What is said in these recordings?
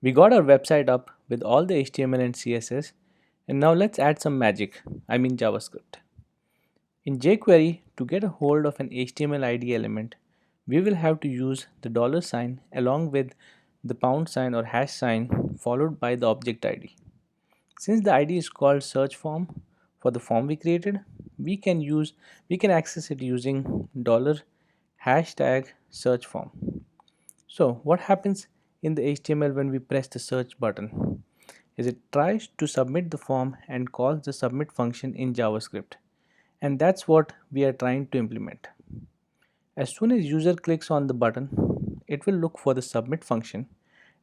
We got our website up with all the HTML and CSS, and now let's add some magic, I mean JavaScript. In jQuery, to get a hold of an HTML ID element, we will have to use the dollar sign along with the pound sign or hash sign followed by the object ID. Since the ID is called search form for the form we created, we can access it using dollar hashtag search form. So what happens in the HTML when we press the search button is it tries to submit the form and calls the submit function in JavaScript, and that's what we are trying to implement. As soon as user clicks on the button, it will look for the submit function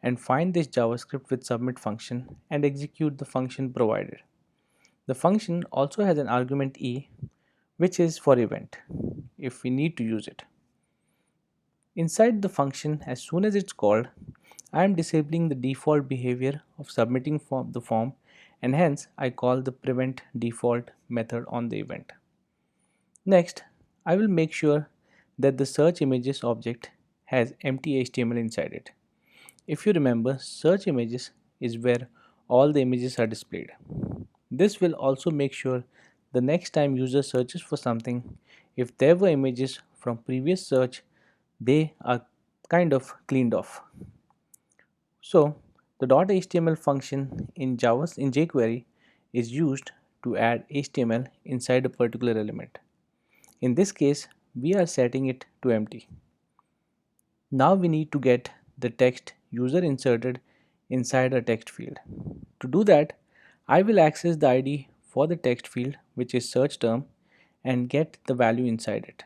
and find this JavaScript with submit function and execute the function provided. The function also has an argument e, which is for event if we need to use it. Inside the function, as soon as it's called, I am disabling the default behavior of submitting the form, and hence I call the prevent default method on the event. Next, I will make sure that the search images object has empty HTML inside it. If you remember, search images is where all the images are displayed. This will also make sure the next time user searches for something, if there were images from previous search, they are kind of cleaned off. So the .html function in jQuery is used to add HTML inside a particular element. In this case, we are setting it to empty. Now we need to get the text user inserted inside a text field. To do that, I will access the ID for the text field, which is search term, and get the value inside it.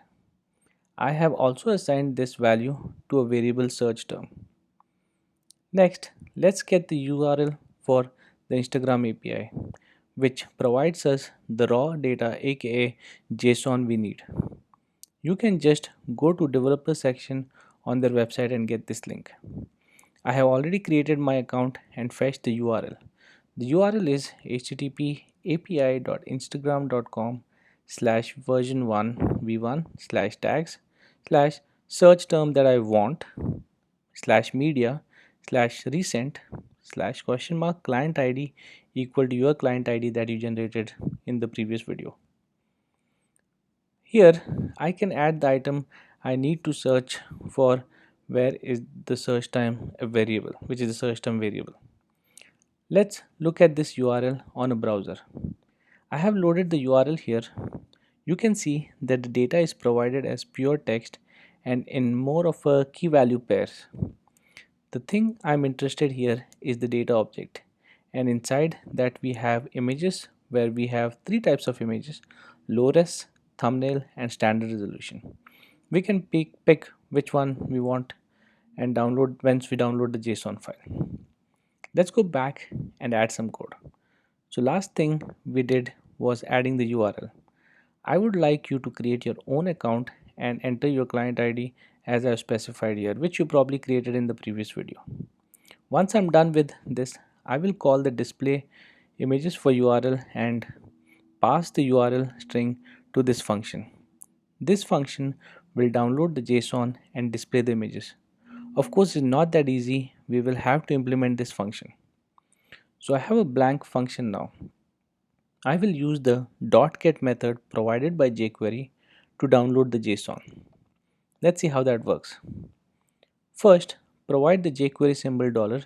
I have also assigned this value to a variable search term. Next, let's get the URL for the Instagram API, which provides us the raw data aka JSON we need. You can just go to developer section on their website and get this link. I have already created my account and fetched the URL. The URL is http api.instagram.com slash version1 v1 slash tags slash search term that I want slash media slash recent slash question mark client ID equal to your client ID that you generated in the previous video. Here I can add the item I need to search for, where is the search time a variable, which is the search term variable. Let's look at this URL on a browser. I have loaded the URL here. You can see that the data is provided as pure text and in more of a key value pairs. The thing I'm interested here is the data object, and inside that we have images where we have three types of images: low res, thumbnail, and standard resolution. We can pick which one we want and download once we download the JSON file. Let's go back and add some code. So last thing we did was adding the URL. I would like you to create your own account and enter your client ID as I have specified here, which you probably created in the previous video. Once I'm done with this, I will call the display images for URL and pass the URL string to this function. This function will download the JSON and display the images. Of course, it's not that easy. We will have to implement this function. So I have a blank function now. I will use the .get method provided by jQuery to download the JSON. Let's see how that works. First, provide the jQuery symbol dollar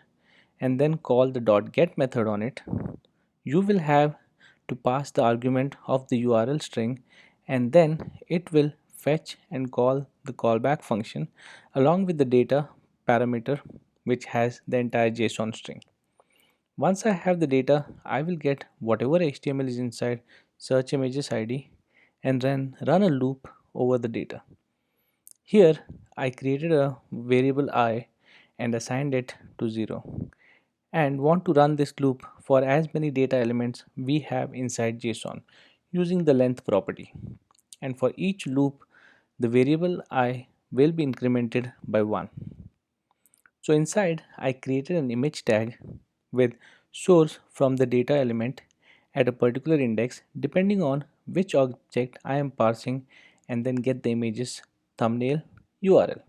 and then call the .get method on it. You will have to pass the argument of the URL string, and then it will fetch and call the callback function along with the data parameter which has the entire JSON string. Once I have the data, I will get whatever HTML is inside search images ID and then run a loop over the data. Here I created a variable I and assigned it to 0 and want to run this loop for as many data elements we have inside JSON using the length property. And for each loop, the variable I will be incremented by 1. So inside I created an image tag with source from the data element at a particular index depending on which object I am parsing, and then get the images thumbnail URL.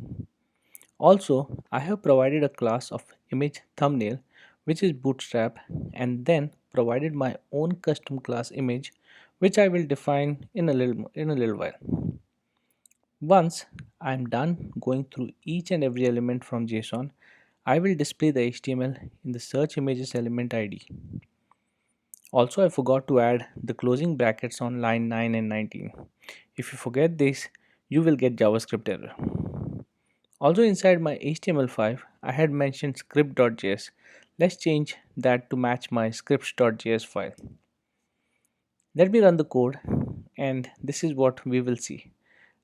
Also, I have provided a class of image thumbnail which is bootstrap and then provided my own custom class image which I will define in a little while. Once I am done going through each and every element from JSON, I will display the HTML in the search images element ID. Also, I forgot to add the closing brackets on line 9 and 19. If you forget this, you will get JavaScript error. Also inside my HTML5, I had mentioned script.js. Let's change that to match my scripts.js file. Let me run the code and this is what we will see.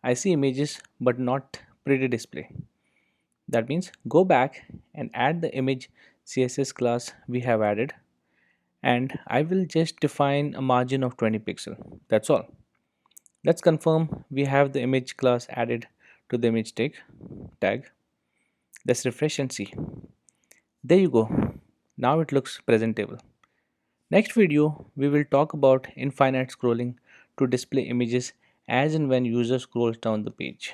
I see images but not pretty display. That means go back and add the image CSS class we have added and I will just define a margin of 20 pixel. That's all. Let's confirm we have the image class added to the image tag. Let's refresh and see. There you go. Now it looks presentable. Next video, we will talk about infinite scrolling to display images as and when user scrolls down the page.